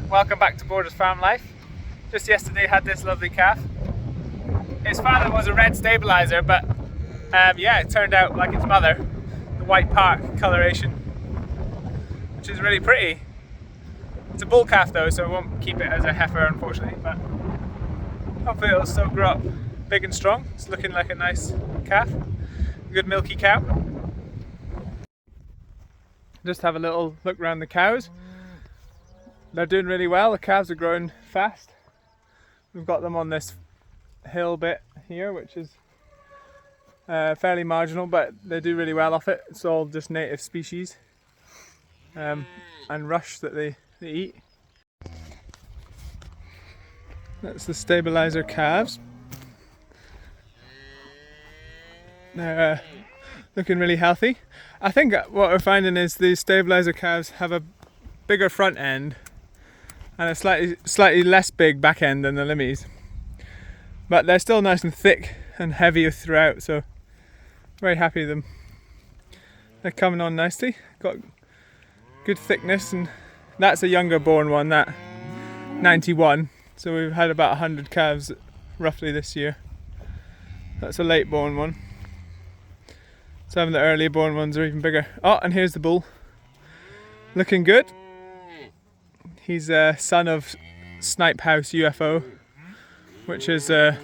Welcome back to Borders Farm Life. Just yesterday had this lovely calf. His father was a red Stabiliser, but yeah, it turned out like its mother, the white park coloration, which is really pretty. It's a bull calf though, so I won't keep it as a heifer unfortunately, but hopefully it'll still grow up big and strong. It's looking like a nice calf, a good milky cow. Just have a little look around the cows. They're doing really well. The calves are growing fast. We've got them on this hill bit here, which is fairly marginal, but they do really well off it. It's all just native species and rush that they eat. That's the Stabiliser calves. They're looking really healthy. I think what we're finding is these Stabiliser calves have a bigger front end and a slightly less big back end than the limmies, but they're still nice and thick and heavy throughout, so very happy with them. They're coming on nicely, got good thickness, and that's a younger born one, that 91, so we've had about 100 calves roughly this year. That's a late born one. Some of the earlier born ones are even bigger. Oh, and here's the bull, looking good. He's a son of Snipe House UFO, which is a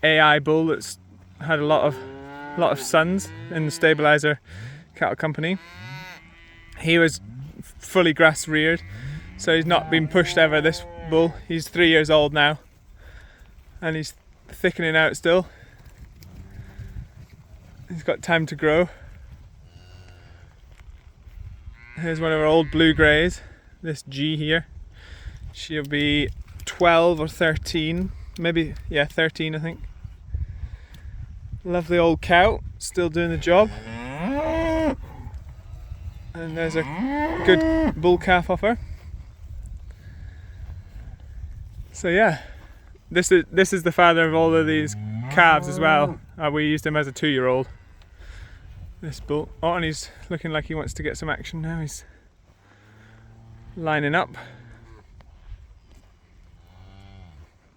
AI bull that's had a lot of sons in the Stabiliser cattle company. He was fully grass reared, so he's not been pushed ever, this bull. He's 3 years old now, and he's thickening out still. He's got time to grow. Here's one of our old blue greys, this G here. She'll be 12 or 13, maybe, yeah, 13 I think. Lovely old cow, still doing the job. And there's a good bull calf off her. So yeah, this is the father of all of these calves as well. We used him as a 2-year-old. This bull. Oh, and he's looking like he wants to get some action now. He's lining up.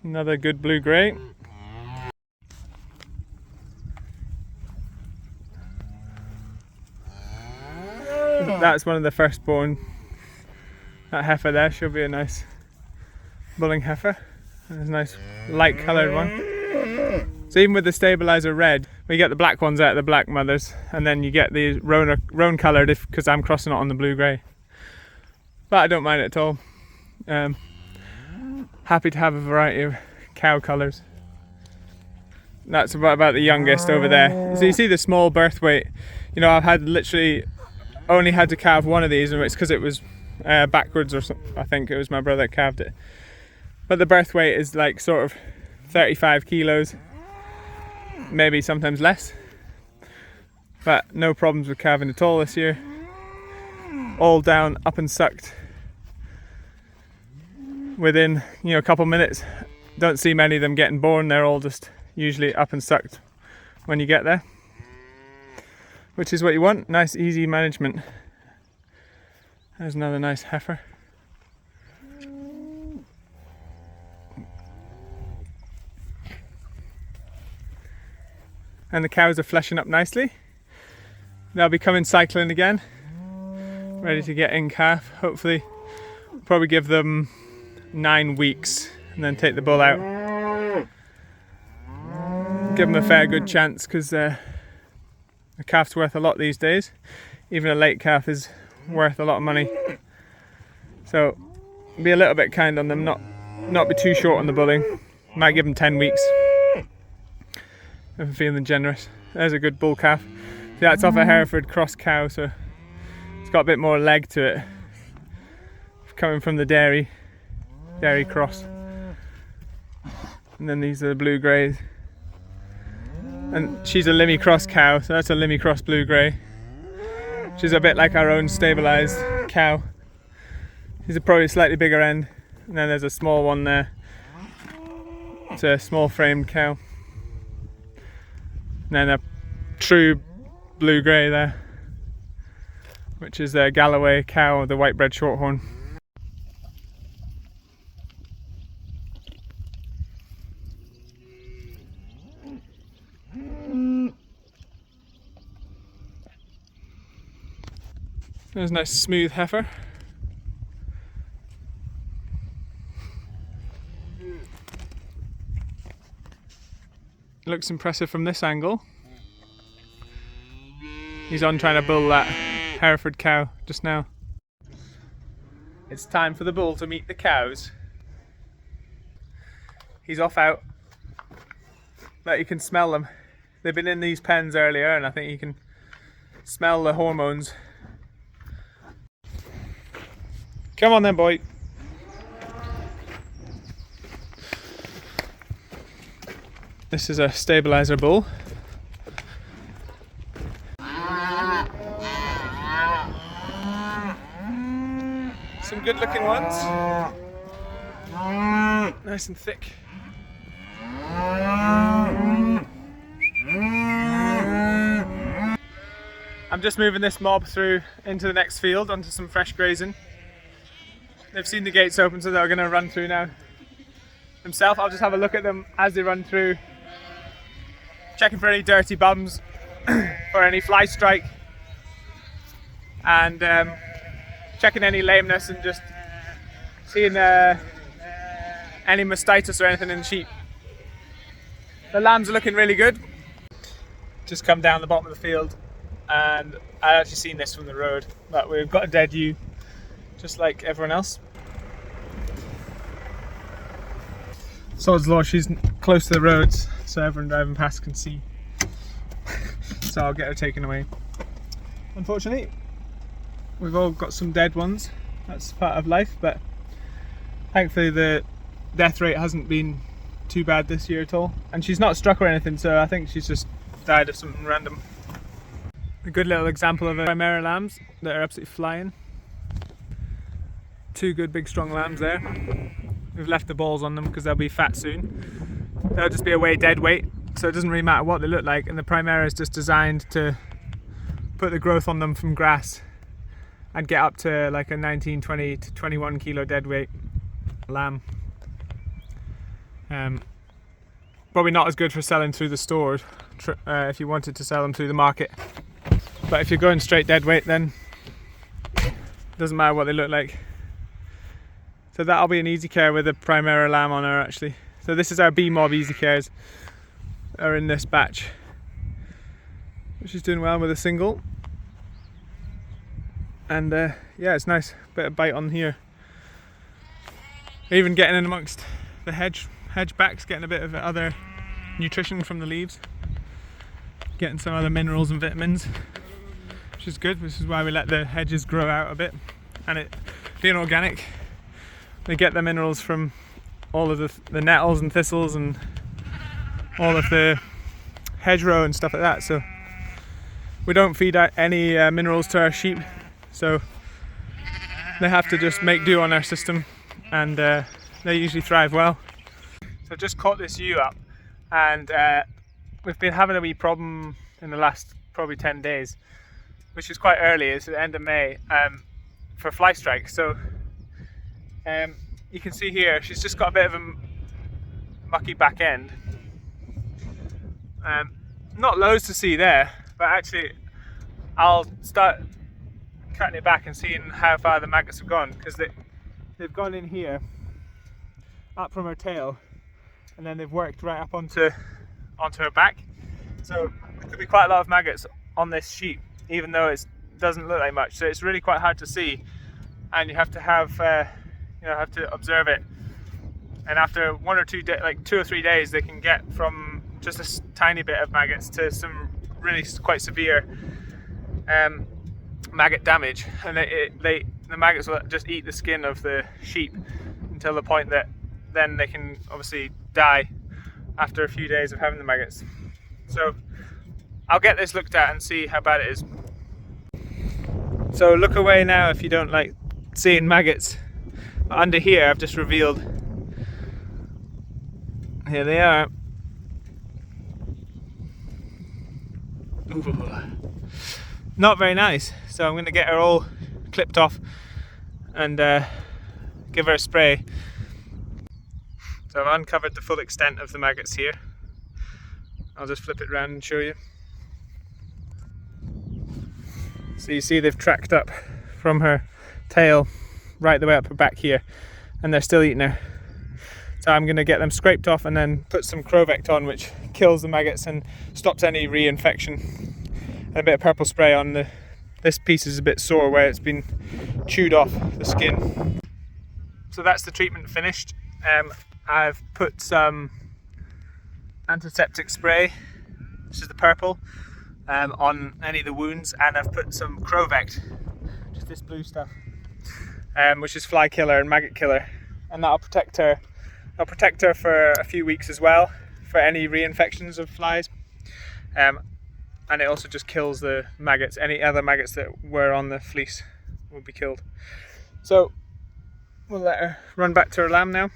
Another good blue grey. That's one of the firstborn. That heifer there, she'll be a nice bulling heifer. There's a nice light coloured one. So even with the Stabiliser red, we get the black ones out of the black mothers, and then you get the roan coloured because I'm crossing it on the blue grey. But I don't mind it at all. Happy to have a variety of cow colours. That's about the youngest over there. So you see the small birth weight. You know, I've had literally only had to calve one of these, and it's because it was backwards or something. I think it was my brother that calved it. But the birth weight is like sort of 35 kilos. Maybe sometimes less, but no problems with calving at all this year. All down, up and sucked within, you know, a couple minutes. Don't see many of them getting born. They're all just usually up and sucked when you get there, which is what you want. Nice easy management. There's another nice heifer. And the cows are fleshing up nicely. They'll be coming cycling again, ready to get in calf. Hopefully, probably give them 9 weeks and then take the bull out. Give them a fair good chance, because a calf's worth a lot these days. Even a late calf is worth a lot of money. So be a little bit kind on them, not be too short on the bulling. Might give them 10 weeks. If I'm feeling generous. There's a good bull calf. See, that's off a Hereford cross cow, so it's got a bit more leg to it. Coming from the dairy cross. And then these are the blue greys. And she's a Limmy cross cow, so that's a Limmy cross blue grey. She's a bit like our own Stabilised cow. She's probably a slightly bigger end. And then there's a small one there. It's a small framed cow. And then a true blue grey there, which is a Galloway cow, the white bred shorthorn. There's a nice smooth heifer. Looks impressive from this angle. He's on trying to bull that Hereford cow just now. It's time for the bull to meet the cows. He's off out, but you can smell them. They've been in these pens earlier and I think you can smell the hormones. Come on then, boy. This is a Stabiliser bull. Some good looking ones. Nice and thick. I'm just moving this mob through into the next field onto some fresh grazing. They've seen the gates open, so they're going to run through now themselves. I'll just have a look at them as they run through, checking for any dirty bums, for any fly strike, and checking any lameness and just seeing any mastitis or anything in the sheep. The lambs are looking really good. Just come down the bottom of the field, and I'd actually seen this from the road, but we've got a dead ewe, just like everyone else. Sod's law, she's close to the roads, so everyone driving past can see. So I'll get her taken away. Unfortunately, we've all got some dead ones. That's part of life, but thankfully the death rate hasn't been too bad this year at all. And she's not struck or anything, so I think she's just died of something random. A good little example of Primera lambs that are absolutely flying. Two good big strong lambs there. We've left the balls on them because they'll be fat soon. They'll just be away dead weight, so it doesn't really matter what they look like, and the Primera is just designed to put the growth on them from grass and get up to like a 19, 20 to 21 kilo dead weight lamb. Probably not as good for selling through the stores if you wanted to sell them through the market, but if you're going straight dead weight, then it doesn't matter what they look like. So that'll be an easy care with a Primera lamb on her actually. So this is our B mob easy cares are in this batch. She's doing well with a single. And yeah, it's nice, bit of bite on here. Even getting in amongst the hedge backs, getting a bit of other nutrition from the leaves. Getting some other minerals and vitamins, which is good. This is why we let the hedges grow out a bit. And it being organic, they get the minerals from all of the nettles and thistles and all of the hedgerow and stuff like that. So we don't feed out any minerals to our sheep, so they have to just make do on our system, and they usually thrive well. So I've just caught this ewe up, and we've been having a wee problem in the last probably 10 days, which is quite early. It's the end of May, for fly strike. So you can see here she's just got a bit of a mucky back end. Not loads to see there, but actually I'll start cutting it back and seeing how far the maggots have gone, because they've gone in here up from her tail, and then they've worked right up onto her back. So there could be quite a lot of maggots on this sheep, even though it doesn't look like much. So it's really quite hard to see, and you have to have have to observe it. And after 1 or 2 days, like 2 or 3 days, they can get from just a tiny bit of maggots to some really quite severe maggot damage, and the maggots will just eat the skin of the sheep until the point that then they can obviously die after a few days of having the maggots. So I'll get this looked at and see how bad it is. So look away now if you don't like seeing maggots. Under here I've just revealed, here they are. Ooh. Not very nice, so I'm going to get her all clipped off and give her a spray. So I've uncovered the full extent of the maggots here. I'll just flip it around and show you. So you see they've tracked up from her tail right the way up her back here, and they're still eating her. So I'm going to get them scraped off and then put some Crovect on, which kills the maggots and stops any reinfection. And a bit of purple spray on this piece is a bit sore where it's been chewed off the skin. So that's the treatment finished. I've put some antiseptic spray, this is the purple, on any of the wounds, and I've put some Crovect, just this blue stuff, which is fly killer and maggot killer, and that'll protect her. I'll protect her for a few weeks as well for any reinfections of flies, and it also just kills the maggots. Any other maggots that were on the fleece will be killed. So we'll let her run back to her lamb now.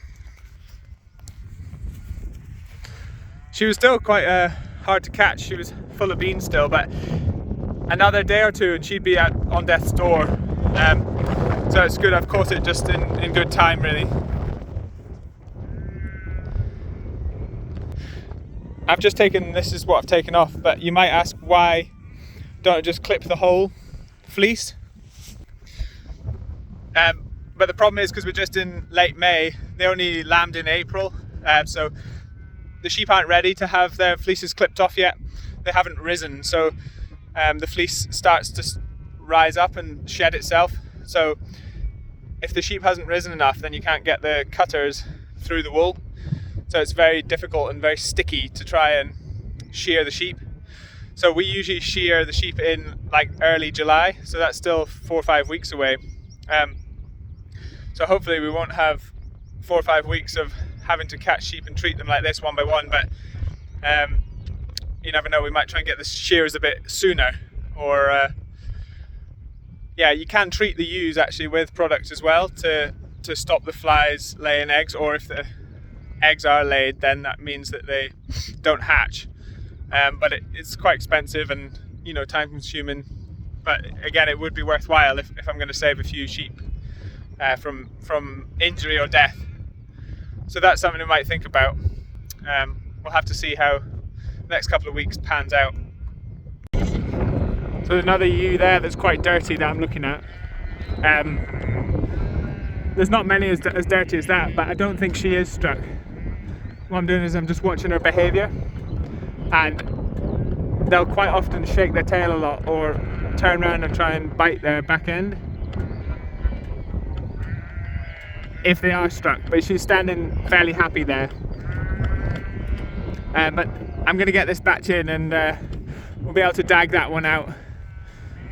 She was still quite hard to catch. She was full of beans still, but another day or two and she'd be on death's door. So it's good I've caught it just in good time, really. I've just taken, this is what I've taken off, but you might ask why don't I just clip the whole fleece? But the problem is because we're just in late May, they only lambed in April, so the sheep aren't ready to have their fleeces clipped off yet. They haven't risen, so the fleece starts to rise up and shed itself. So if the sheep hasn't risen enough, then you can't get the cutters through the wool. So it's very difficult and very sticky to try and shear the sheep. So we usually shear the sheep in like early July, so that's still 4 or 5 weeks away. So hopefully we won't have 4 or 5 weeks of having to catch sheep and treat them like this one by one, but you never know, we might try and get the shears a bit sooner, or yeah, you can treat the ewes actually with products as well to stop the flies laying eggs, or if the eggs are laid, then that means that they don't hatch. But it's quite expensive and, you know, time consuming, but again, it would be worthwhile if I'm going to save a few sheep from injury or death. So that's something we might think about. We'll have to see how the next couple of weeks pans out. So there's another ewe there that's quite dirty that I'm looking at. There's not many as dirty as that, but I don't think she is struck. What I'm doing is I'm just watching her behaviour, and they'll quite often shake their tail a lot or turn around and try and bite their back end if they are struck, but she's standing fairly happy there. But I'm going to get this batch in and we'll be able to dag that one out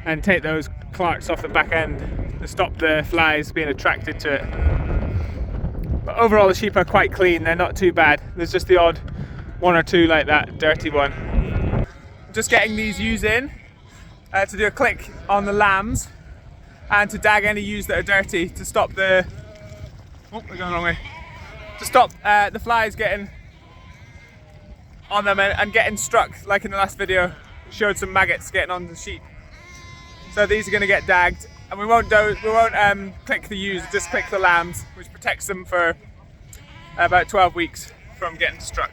and take those clarks off the back end to stop the flies being attracted to it. But overall the sheep are quite clean, they're not too bad. There's just the odd one or two like that dirty one. Just getting these ewes in to do a click on the lambs and to dag any ewes that are dirty to stop the... Oh, we're going the wrong way. To stop the flies getting on them and getting struck, like in the last video, showed some maggots getting on the sheep. So these are going to get dagged, and we won't click the ewes, just click the lambs, which protects them for about 12 weeks from getting struck.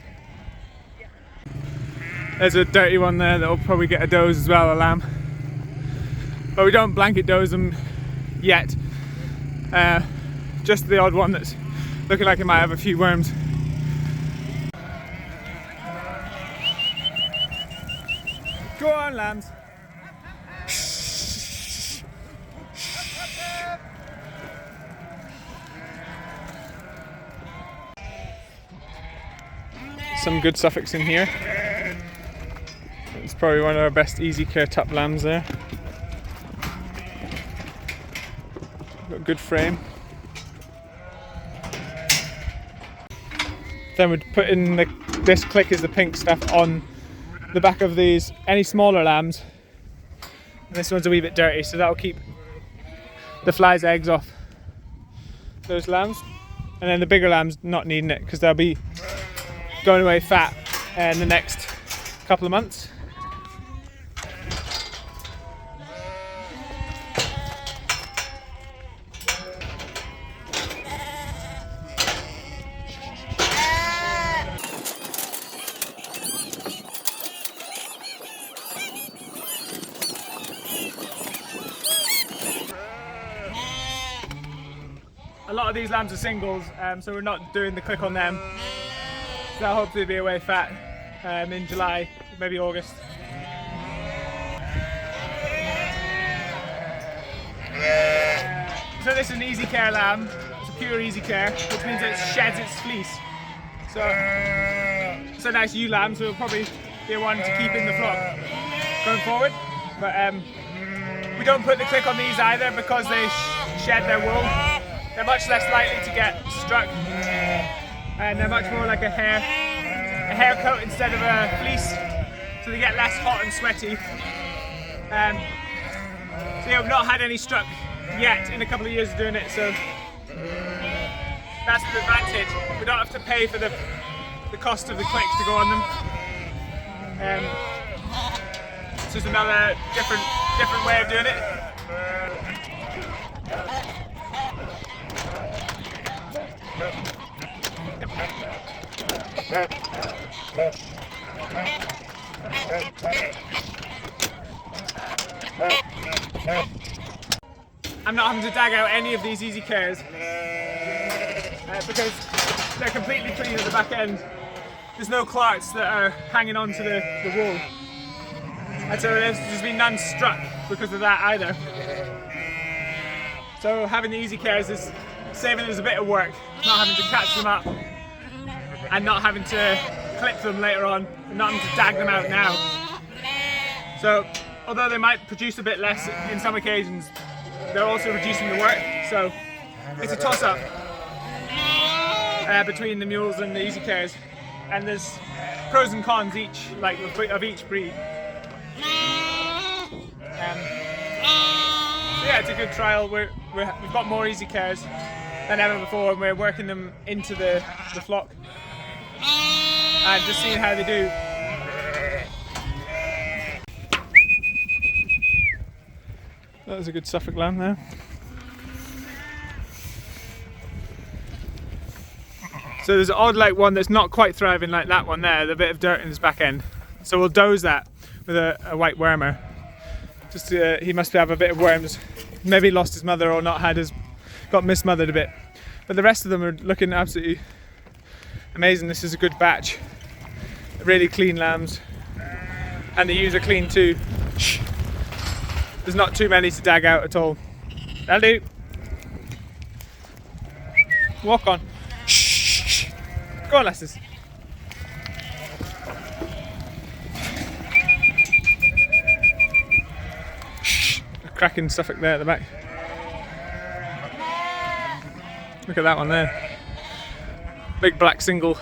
There's a dirty one there that will probably get a dose as well, a lamb. But we don't blanket dose them yet. Just the odd one that's looking like it might have a few worms. Go on, lambs. Some good Suffolks in here. It's probably one of our best easy care tup lambs there. Got a good frame. Then we'd put in this click is the pink stuff on the back of these, any smaller lambs. And this one's a wee bit dirty, so that'll keep the flies' eggs off those lambs. And then the bigger lambs not needing it because they'll be going away fat in the next couple of months. a lot of these lambs are singles, so we're not doing the click on them. So that'll hopefully be away fat in July, maybe August. So this is an easy care lamb. It's a pure easy care, which means it sheds its fleece. So it's a nice ewe lamb, so it'll probably be one to keep in the flock going forward. But we don't put the click on these either because they shed their wool. They're much less likely to get struck, and they're much more like a hair coat instead of a fleece, so they get less hot and sweaty. So yeah, we've not had any struck yet in a couple of years of doing it, so that's the advantage. We don't have to pay for the cost of the clicks to go on them. It's just another different way of doing it. I'm not having to dag out any of these easy cares because they're completely clean at the back end. There's no clarts that are hanging on to the wool, and so there's been none struck because of that either. So having the easy cares is saving us a bit of work, not having to catch them up and not having to clip them later on and not having to dag them out now. So although they might produce a bit less in some occasions, they're also reducing the work, so it's a toss-up between the mules and the easy cares, and there's pros and cons each, like of each breed. So yeah, it's a good trial. We've got more easy cares than ever before, and we're working them into the flock and just seeing how they do. That was a good Suffolk lamb there. So there's an odd like one that's not quite thriving like that one there, the bit of dirt in his back end. So we'll dose that with a white wormer. Just he must have a bit of worms. Maybe lost his mother or got mismothered a bit. But the rest of them are looking absolutely amazing. This is a good batch. Really clean lambs. And the ewes are clean too. There's not too many to dag out at all. That'll do. Walk on. Shh. Go on, lasses. Shh. A cracking Suffolk there at the back. Look at that one there. Big black single.